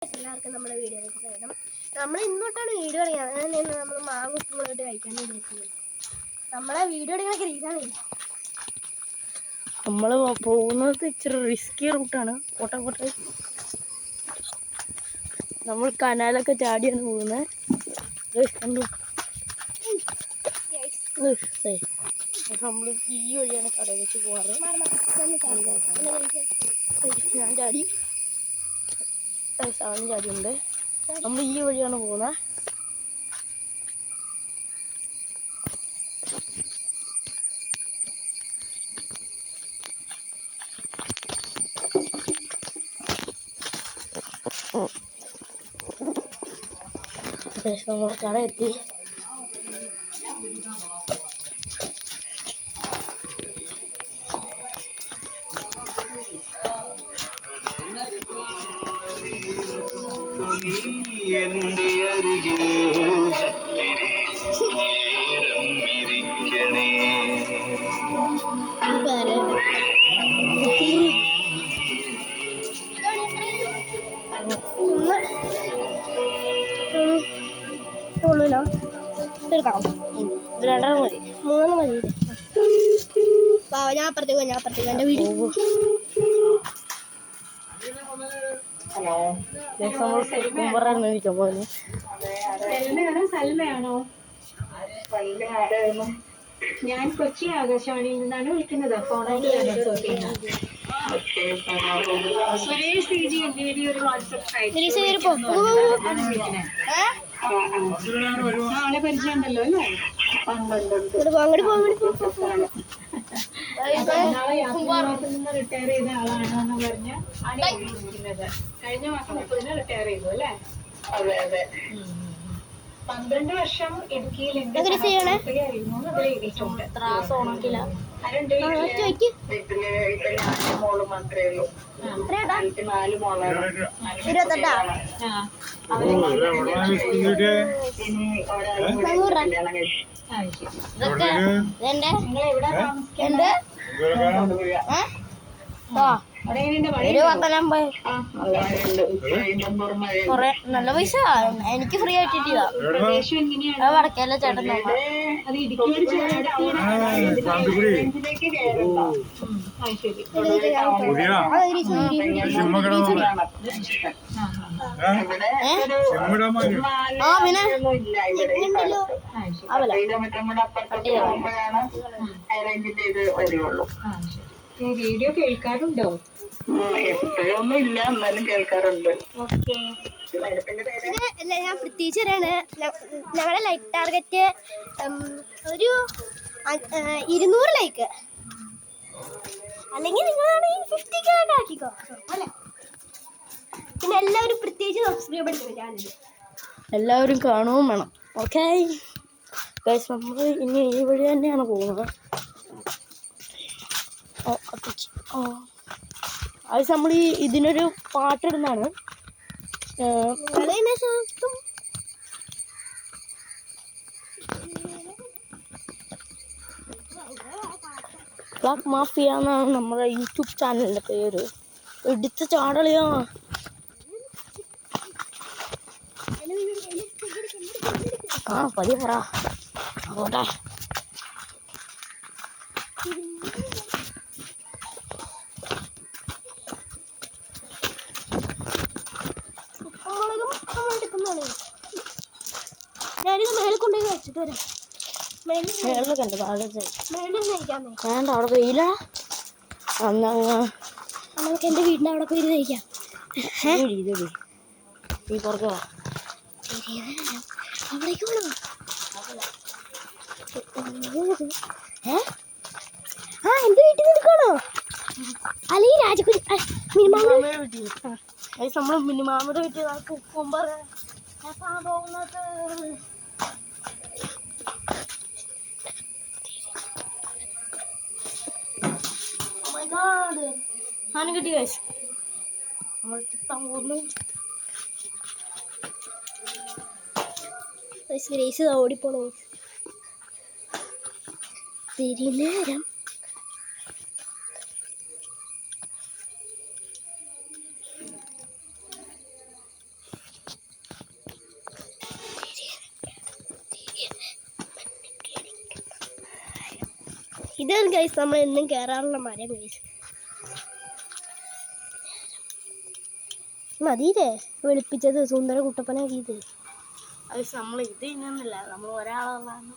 എല്ലാവർക്കും നമ്മുടെ വീഡിയോയിലേക്ക് സ്വാഗതം. നമ്മൾ ഇന്നോട്ടാണ് വീഡിയോ അറിയാം. നമ്മൾ മാവ് ഉപ്പുകളായിട്ട് കഴിക്കാൻ വിചാരിക്കുന്നത്. നമ്മളെ വീഡിയോ എടുക്കാനൊക്കെ ഇരിക്കാനില്ല. നമ്മൾ പോകുന്നത് ഇച്ചിരി റിസ്കി റൂട്ടാണ്. പോട്ടെ നമ്മൾ കനാലൊക്കെ ചാടിയാണ് പോകുന്നത്. നമ്മൾ ഈ വഴിയാണ് കടയിലേക്ക് പോകാറ്. ഞാൻ ചാടി അവനും ചാടിയുണ്ട്. നമ്മൾ ഈ വഴിയാണ് പോകുന്നത്. നമ്മൾ കട എത്തി. മൂന്ന് മതി. ഞാൻ അപ്പുറത്തേക്ക് എൻ്റെ വീട്. സൽമയാണോ? ഞാൻ കൊച്ചി ആകാശവാണിയിൽ നിന്നാണ് വിളിക്കുന്നത്. സുരേഷ് ചേച്ചി എൻ്റെ ഒരു വാട്സപ്പ് ആളെ പരിചയം ഉണ്ടല്ലോ അല്ലേ? നിന്ന് റിട്ടയർ ചെയ്ത ആളാണോന്ന് പറഞ്ഞ് ആണ് വിളിക്കുന്നത്. കഴിഞ്ഞ മാസം 30 റിട്ടയർ ചെയ്തു അല്ലേ? അതെ അതെ. 12 വർഷം ഇടുക്കിയിൽ മോള് മാത്രമേ ഉള്ളൂ. 4 മോളാണ്. കൊറേ നല്ല പൈസ എനിക്ക് ഫ്രീ ആയിട്ടില്ല. വടക്കേല ചേട്ടൻ വീഡിയോ കേൾക്കാറുണ്ടോ? എപ്പോഴൊന്നും ഇല്ല, എന്നാലും കേൾക്കാറുണ്ട്. ഞാൻ പ്രത്യേകിച്ച് പറയാണ്, ഞങ്ങളുടെ ലൈക്ക് ടാർഗറ്റ് ഒരു 200 ലൈക്ക്, അല്ലെങ്കിൽ നിങ്ങളാണെങ്കിൽ 50K ആക്കിക്കോ അല്ലേ. പിന്നെ എല്ലാവരും പ്രത്യേകിച്ച് സബ്സ്ക്രൈബ് അടിക്കും ചാനൽ. എല്ലാവരും കാണുകയും വേണം. ഓക്കെ ഗൈസ്, നമ്മൾ ഇനി ഈ വഴി തന്നെയാണ് പോകുന്നത്. അത് നമ്മൾ ഇതിനൊരു പാട്ടിടുന്നതാണ്. ബ്ലാക്ക് മാഫിയ എന്നാണ് നമ്മുടെ യൂട്യൂബ് ചാനലിൻ്റെ പേര്. എടുത്ത് ചാടളിയാ. പതിയെ പറ പോട്ടെ. ഞാനിത് മേളിൽ കൊണ്ടുപോയി വെച്ചിട്ട് വരാം. മേളിലൊക്കെ ഉണ്ട്. വേണ്ട, അവിടെ വെയിലാ. നമുക്ക് എൻ്റെ വീടിൻ്റെ അവിടെ പോയി കഴിക്കാം. നീ പുറത്ത് വാ. അവിടേക്ക് പോകണം. എൻ്റെ വീട്ടിൽ നിൽക്കണോ? അല്ലെങ്കിൽ രാജകുരി നമ്മൾ മിനിമാമയുടെ വീട്ടിൽ കുക്കുംബർ പോകുന്നത്. സാധനം കിട്ടി കഴിച്ചു. നമ്മൾ തിത്താൻ പോകുന്നു. ഓടിപ്പോണോ നേരം. ഇതാണ് ഗൈസ് നമ്മൾ എന്നും കയറാറുള്ള മരം ഗൈസ്. മതിയില്ലേ വെളുപ്പിച്ചത് സുന്ദര കുട്ടപ്പനാക്കിയത്. ഗൈസ് നമ്മൾ ഇത് ഇന്നൊന്നുമില്ല, നമ്മൾ ഒരാളാണ്.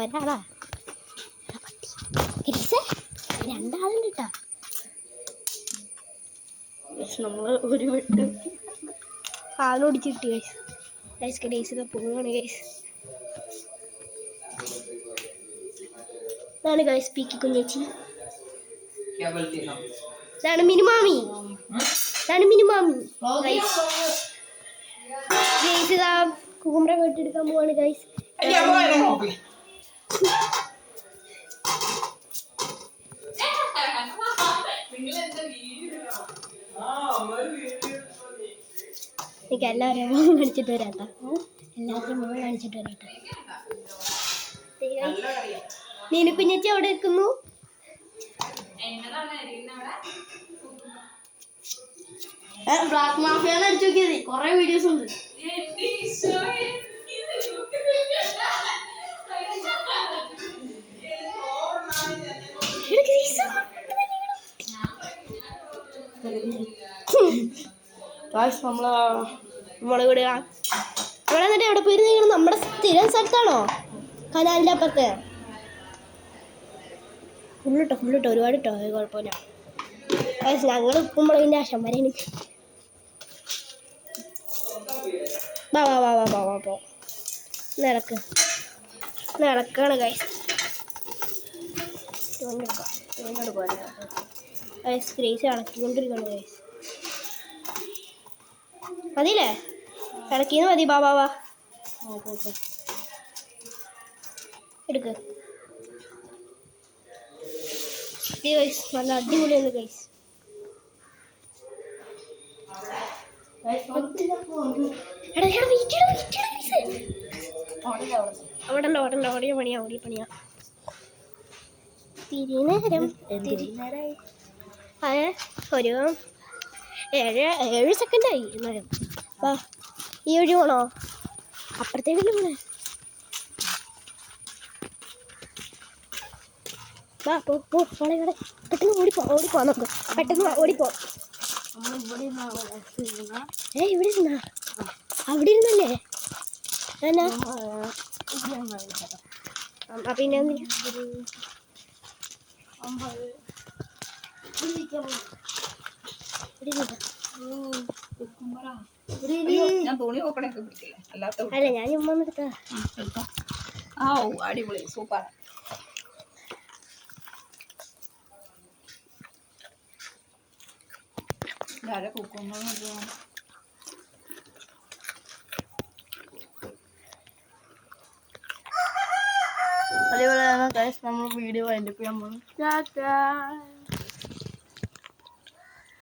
ഒരാളാ രണ്ടാളുണ്ട് കേട്ടാ. നമ്മൾ ഒരു വെട്ട് ആളോടിച്ചിട്ട് ഗൈസ്. ഗൈസ് ഗൈസ് പോവാണ് ഗൈസ്. ഇതാണ് ഗൈസ് പീക്കി കുഞ്ഞേച്ചി. ഇതാണ് മിനുമാമി. ഗൈസ് ഇതാ കുക്കുമ്പറ വെട്ടിയെടുക്കാൻ പോവാണ് ഗൈസ്. എനിക്ക് എല്ലാവരും മുഖം കാണിച്ചിട്ട് വരാട്ടോ. എല്ലാവരും മുഖം കാണിച്ചിട്ട് വരാട്ടോ. നീനു കുഞ്ഞേച്ചി അവിടെ നിൽക്കുന്നു. ബ്ലാക്ക് മാഫിയാണ് അടിച്ചു നോക്കിയത്. കൊറേ വീഡിയോസ് ഉണ്ട്. നമ്മളിവിടെ ഇവിടെ എന്നിട്ട് എവിടെ പോയിരുന്നെങ്കിലും നമ്മുടെ സ്ഥിരം സ്ഥലത്താണോ കനാലിൻ്റെ അപ്പുറത്ത്. ഫുള്ളിട്ടോ ഒരുപാട് ഇട്ടോ, കുഴപ്പമില്ല. ഞങ്ങൾ ഉപ്പുമുളകിൻ്റെ ആശം വരെ എനിക്ക് പോ നടക്കാണ് ഗൈസ്. ഗ്രേസ് ഇളക്കിക്കൊണ്ടിരിക്കണം ഗൈസ്. മതിയില്ലേ? ഇളക്കിന്ന് മതി. വാ എടുക്ക് ഗൈസ്. നല്ല അടിപൊളിയാണ് ഗൈസ്. ഓടിയ പണിയാ. തിരിനേരം ഒരു 7 സെക്കൻഡായി. വാ ഈ വഴി പോണോ? അപ്പുറത്തെ വഴി പോണേ. വാ പോ പെട്ടെന്ന് ഓടിപ്പോ നമുക്ക്. പെട്ടെന്ന് ഓടിപ്പോ. ഇവിടെ ഇരുന്നാ? അവിടെ ഇരുന്നല്ലേ? പിന്നെ അല്ല ഞാൻ ചുമ്മാ എടുത്താ. അടിപൊളി സൂപ്പർ. അതേപോലെ തന്നെ നമ്മൾ വീഡിയോ വൈൻഡപ്പ് ചെയ്യാൻ പോകുന്നു.